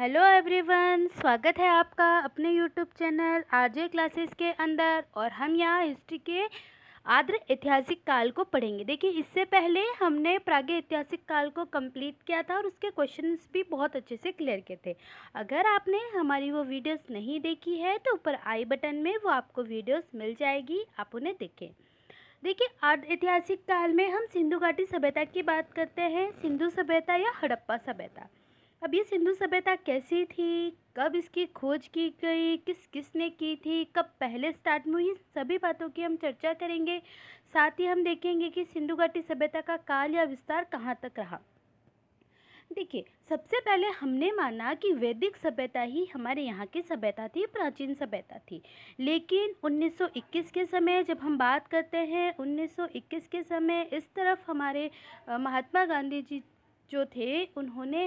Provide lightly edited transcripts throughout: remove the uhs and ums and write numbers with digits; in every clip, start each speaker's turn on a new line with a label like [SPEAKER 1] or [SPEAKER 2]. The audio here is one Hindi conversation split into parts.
[SPEAKER 1] हेलो एवरीवन, स्वागत है आपका अपने यूट्यूब चैनल आरजे क्लासेस के अंदर। और हम यहाँ हिस्ट्री के आर्द्र ऐतिहासिक काल को पढ़ेंगे। देखिए, इससे पहले हमने प्रागैतिहासिक ऐतिहासिक काल को कंप्लीट किया था और उसके क्वेश्चंस भी बहुत अच्छे से क्लियर किए थे। अगर आपने हमारी वो वीडियोस नहीं देखी है तो ऊपर आई बटन में वो आपको वीडियोस मिल जाएगी, आप उन्हें देखें। देखिए, आर्द्र ऐतिहासिक काल में हम सिंधु घाटी सभ्यता की बात करते हैं। सिंधु सभ्यता या हड़प्पा सभ्यता। अब ये सिंधु सभ्यता कैसी थी, कब इसकी खोज की गई, किसने की थी, कब पहले स्टार्ट में हुई, सभी बातों की हम चर्चा करेंगे। साथ ही हम देखेंगे कि सिंधु घाटी सभ्यता का काल या विस्तार कहाँ तक रहा। देखिए, सबसे पहले हमने माना कि वैदिक सभ्यता ही हमारे यहाँ की सभ्यता थी, प्राचीन सभ्यता थी। लेकिन 1921 के समय जब हम बात करते हैं, 1921 के समय इस तरफ हमारे महात्मा गांधी जी जो थे, उन्होंने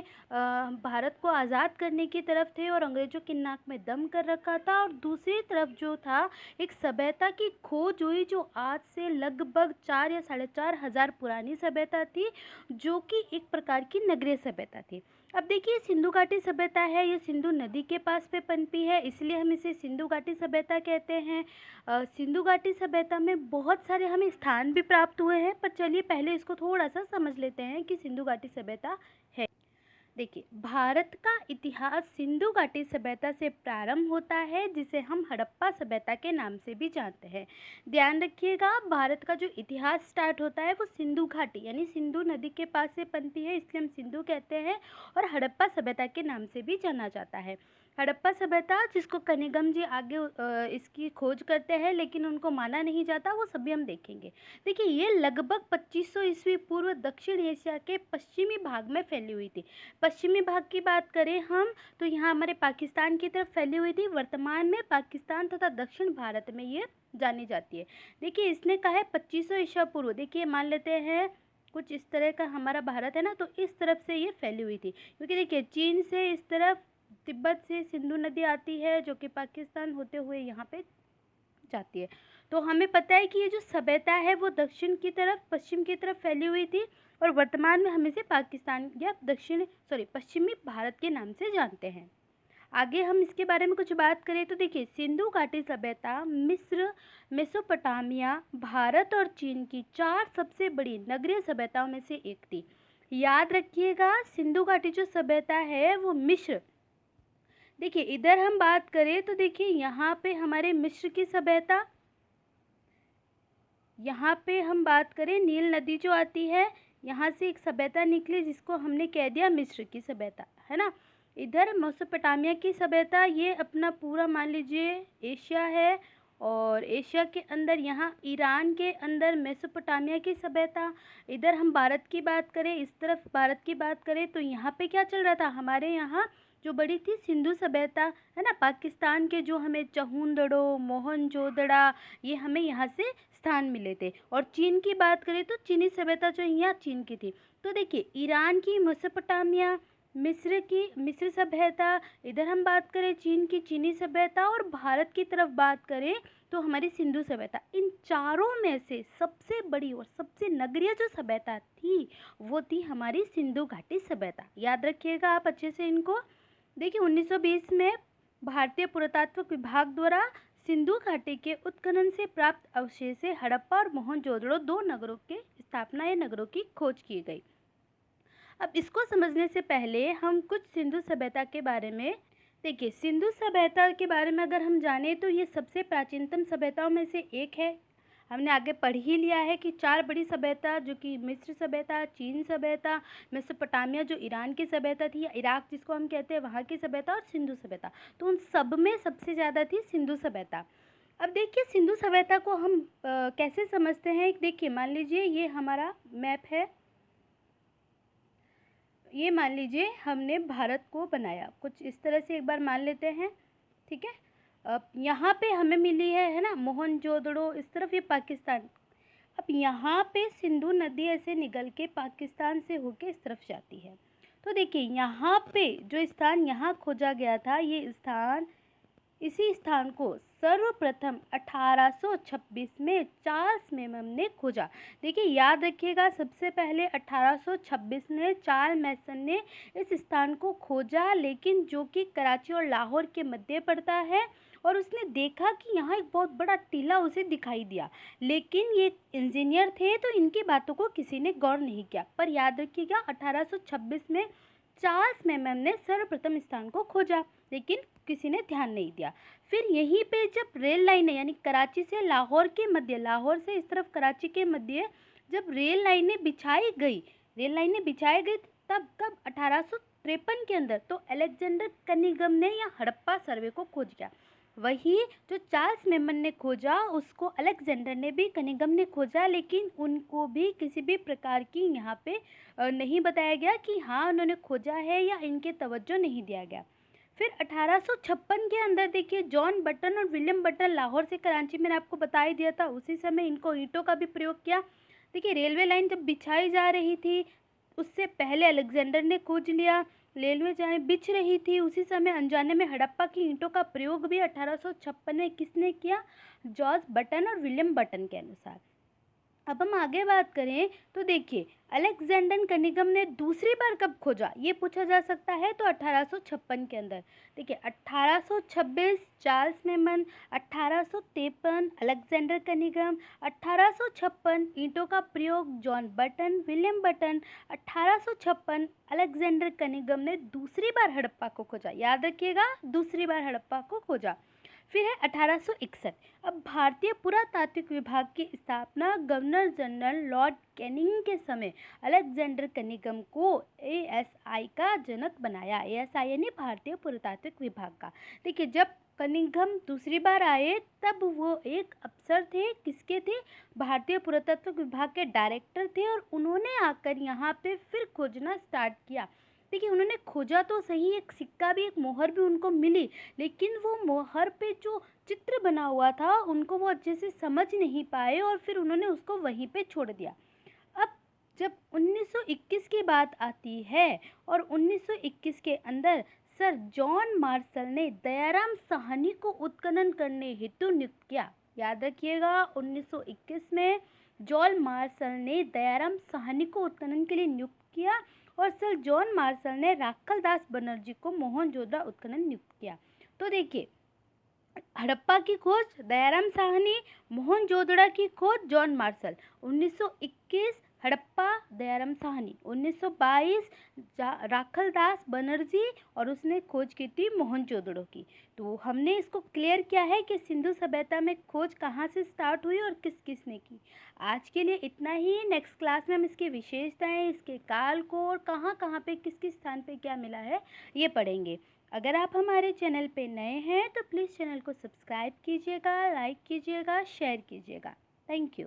[SPEAKER 1] भारत को आज़ाद करने की तरफ थे और अंग्रेज़ों की नाक में दम कर रखा था। और दूसरी तरफ जो था, एक सभ्यता की खोज हुई जो आज से लगभग 4 या 4,500 पुरानी सभ्यता थी, जो कि एक प्रकार की नगरीय सभ्यता थी। अब देखिए, सिंधु घाटी सभ्यता है, ये सिंधु नदी के पास पे पनपी है, इसलिए हम इसे सिंधु घाटी सभ्यता कहते हैं। सिंधु घाटी सभ्यता में बहुत सारे हमें स्थान भी प्राप्त हुए हैं, पर चलिए पहले इसको थोड़ा सा समझ लेते हैं कि सिंधु घाटी सभ्यता है। देखिए, भारत का इतिहास सिंधु घाटी सभ्यता से प्रारंभ होता है, जिसे हम हड़प्पा सभ्यता के नाम से भी जानते हैं। ध्यान रखिएगा, भारत का जो इतिहास स्टार्ट होता है वो सिंधु घाटी यानी सिंधु नदी के पास से बनती है, इसलिए हम सिंधु कहते हैं। और हड़प्पा सभ्यता के नाम से भी जाना जाता है। हड़प्पा सभ्यता, जिसको कनिगम जी आगे इसकी खोज करते हैं, लेकिन उनको माना नहीं जाता, वो सभी हम देखेंगे। देखिए, ये लगभग 2500 ईस्वी पूर्व दक्षिण एशिया के पश्चिमी भाग में फैली हुई थी। पश्चिमी भाग की बात करें हम तो यहाँ हमारे पाकिस्तान की तरफ फैली हुई थी। वर्तमान में पाकिस्तान तथा दक्षिण भारत में ये जानी जाती है। देखिए, इसने कहा है 2500 ईसा पूर्व। देखिए, मान लेते हैं कुछ इस तरह का हमारा भारत है ना, तो इस तरफ से ये फैली हुई थी, क्योंकि देखिए चीन से इस तरफ तिब्बत से सिंधु नदी आती है, जो कि पाकिस्तान होते हुए यहाँ पे जाती है। तो हमें पता है कि ये जो सभ्यता है वो दक्षिण की तरफ, पश्चिम की तरफ फैली हुई थी। और वर्तमान में हम इसे पाकिस्तान या पश्चिमी भारत के नाम से जानते हैं। आगे हम इसके बारे में कुछ बात करें तो देखिए, सिंधु घाटी सभ्यता मिस्र, मेसोपोटामिया, भारत और चीन की 4 सबसे बड़ी नगरीय सभ्यताओं में से एक थी। याद रखिएगा, सिंधु घाटी जो सभ्यता है वो मिस्र, देखिए इधर हम बात करें तो देखिए यहाँ पे हमारे मिस्र की सभ्यता, यहाँ पे हम बात करें नील नदी जो आती है, यहाँ से एक सभ्यता निकली जिसको हमने कह दिया मिस्र की सभ्यता, है ना। इधर मेसोपोटामिया की सभ्यता, ये अपना पूरा मान लीजिए एशिया है। और एशिया के अंदर यहाँ ईरान के अंदर मेसोपोटामिया की सभ्यता। इधर हम भारत की बात करें, इस तरफ भारत की बात करें तो यहाँ पे क्या चल रहा था, हमारे यहाँ जो बड़ी थी सिंधु सभ्यता, है ना। पाकिस्तान के जो हमें चहुंदड़ो, मोहनजोदड़ा, ये हमें यहाँ से स्थान मिले थे। और चीन की बात करें तो चीनी सभ्यता जो यहाँ चीन की थी। तो देखिए, ईरान की मेसोपोटामिया, मिस्र सभ्यता, इधर हम बात करें चीन की चीनी सभ्यता, और भारत की तरफ बात करें तो हमारी सिंधु सभ्यता। इन चारों में से सबसे बड़ी और सबसे नगरीय जो सभ्यता थी वो थी हमारी सिंधु घाटी सभ्यता। याद रखिएगा आप अच्छे से इनको। देखिए, 1920 में भारतीय पुरातत्व विभाग द्वारा सिंधु घाटी के उत्खनन से प्राप्त अवशेष से हड़प्पा और मोहनजोदड़ो 2 नगरों के स्थापना या नगरों की खोज की गई। अब इसको समझने से पहले हम कुछ सिंधु सभ्यता के बारे में देखिए। सिंधु सभ्यता के बारे में अगर हम जाने तो ये सबसे प्राचीनतम सभ्यताओं में से एक है। हमने आगे पढ़ ही लिया है कि 4 बड़ी सभ्यता, जो कि मिस्र सभ्यता, चीन सभ्यता, मेसोपोटामिया जो ईरान की सभ्यता थी या इराक जिसको हम कहते हैं वहाँ की सभ्यता, और सिंधु सभ्यता। तो उन सब में सबसे ज़्यादा थी सिंधु सभ्यता। अब देखिए, सिंधु सभ्यता को हम कैसे समझते हैं। देखिए, मान लीजिए ये हमारा मैप है, ये मान लीजिए हमने भारत को बनाया कुछ इस तरह से, एक बार मान लेते हैं, ठीक है। अब यहाँ पे हमें मिली है ना मोहनजोदड़ो, इस तरफ ये पाकिस्तान। अब यहाँ पे सिंधु नदी ऐसे निकल के पाकिस्तान से होके इस तरफ जाती है। तो देखिए, यहाँ पे जो स्थान यहाँ खोजा गया था, ये स्थान इसी स्थान को सर्वप्रथम 1826 में चार्ल्स मेमन ने खोजा। देखिए याद रखिएगा, सबसे पहले 1826 में चार्ल्स मेसन ने इस स्थान को खोजा, लेकिन जो कि कराची और लाहौर के मध्य पड़ता है, और उसने देखा कि यहाँ एक बहुत बड़ा टीला उसे दिखाई दिया, लेकिन ये इंजीनियर थे तो इनकी बातों को किसी ने गौर नहीं किया। पर याद रखिएगा 1826 में चार्ल्स मेमन ने सर्वप्रथम स्थान को खोजा, लेकिन किसी ने ध्यान नहीं दिया। फिर यहीं पे जब रेल लाइनें यानी कराची से लाहौर के मध्य, लाहौर से इस तरफ कराची के मध्य जब रेल लाइनें बिछाई गई, तब कब 1853 के अंदर तो अलेक्जेंडर कनिंघम ने या हड़प्पा सर्वे को खोज किया। वही जो चार्ल्स मेमन ने खोजा उसको अलेक्जेंडर ने भी, कनिंघम ने खोजा, लेकिन उनको भी किसी भी प्रकार की यहाँ पे नहीं बताया गया कि हाँ उन्होंने खोजा है, या इनके तवज्जो नहीं दिया गया। फिर 1856 के अंदर देखिए जॉन बटन और विलियम बटन लाहौर से कराची, मैंने आपको बता ही दिया था, उसी समय इनको ईंटों का भी प्रयोग किया। देखिए रेलवे लाइन जब बिछाई जा रही थी उससे पहले अलेक्जेंडर ने खोज लिया, रेलवे जाने बिछ रही थी उसी समय अनजाने में हड़प्पा की ईंटों का प्रयोग भी 1856 में किसने किया? जॉर्ज बटन और विलियम बटन के अनुसार। अब हम आगे बात करें तो देखिए अलेक्जेंडर कनिंघम ने दूसरी बार कब खोजा, ये पूछा जा सकता है, तो 1856 के अंदर। देखिए 1826 चार्ल्स मेमन, 1853 अलेक्जेंडर कनिंघम, 1856 ईंटों का प्रयोग John button William button, 1856 Alexander Cunningham ने दूसरी बार हड़प्पा को खोजा। याद रखिएगा दूसरी बार हड़प्पा को खोजा। फिर है 1861। अब भारतीय पुरातात्विक विभाग की स्थापना गवर्नर जनरल लॉर्ड कैनिंग के समय अलेक्जेंडर कनिंघम को एएसआई का जनक बनाया। एएसआई यानी भारतीय पुरातात्विक विभाग का। देखिए जब कनिंघम दूसरी बार आए तब वो एक अफसर थे, किसके थे? भारतीय पुरातत्व विभाग के डायरेक्टर थे, और उन्होंने आकर यहाँ पे फिर खोजना स्टार्ट किया। देखिए उन्होंने खोजा तो सही, एक सिक्का भी, एक मोहर भी उनको मिली, लेकिन वो मोहर पे जो चित्र बना हुआ था उनको वो अच्छे से समझ नहीं पाए, और फिर उन्होंने उसको वहीं पे छोड़ दिया। अब जब 1921 की बात आती है, और 1921 के अंदर सर जॉन मार्शल ने दयाराम साहनी को उत्खनन करने हेतु नियुक्त किया। याद रखिएगा 1921 में जॉन मार्शल ने दयाराम साहनी को उत्खनन के लिए नियुक्त किया, और सर जॉन मार्शल ने राखल दास बनर्जी को मोहनजोदड़ो उत्खनन नियुक्त किया। तो देखिए हड़प्पा की खोज दयाराम साहनी, मोहनजोदड़ो की खोज जॉन मार्शल। 1921 हड़प्पा दयाराम साहनी, 1922 राखल दास बनर्जी, और उसने खोज की थी मोहनजोदड़ो की। तो हमने इसको क्लियर किया है कि सिंधु सभ्यता में खोज कहाँ से स्टार्ट हुई और किस किस ने की। आज के लिए इतना ही। नेक्स्ट क्लास में हम इसकी विशेषताएं, इसके काल को, और कहाँ कहाँ पे किस किस स्थान पे क्या मिला है ये पढ़ेंगे। अगर आप हमारे चैनल पे नए हैं तो प्लीज़ चैनल को सब्सक्राइब कीजिएगा, लाइक कीजिएगा, शेयर कीजिएगा। Thank you.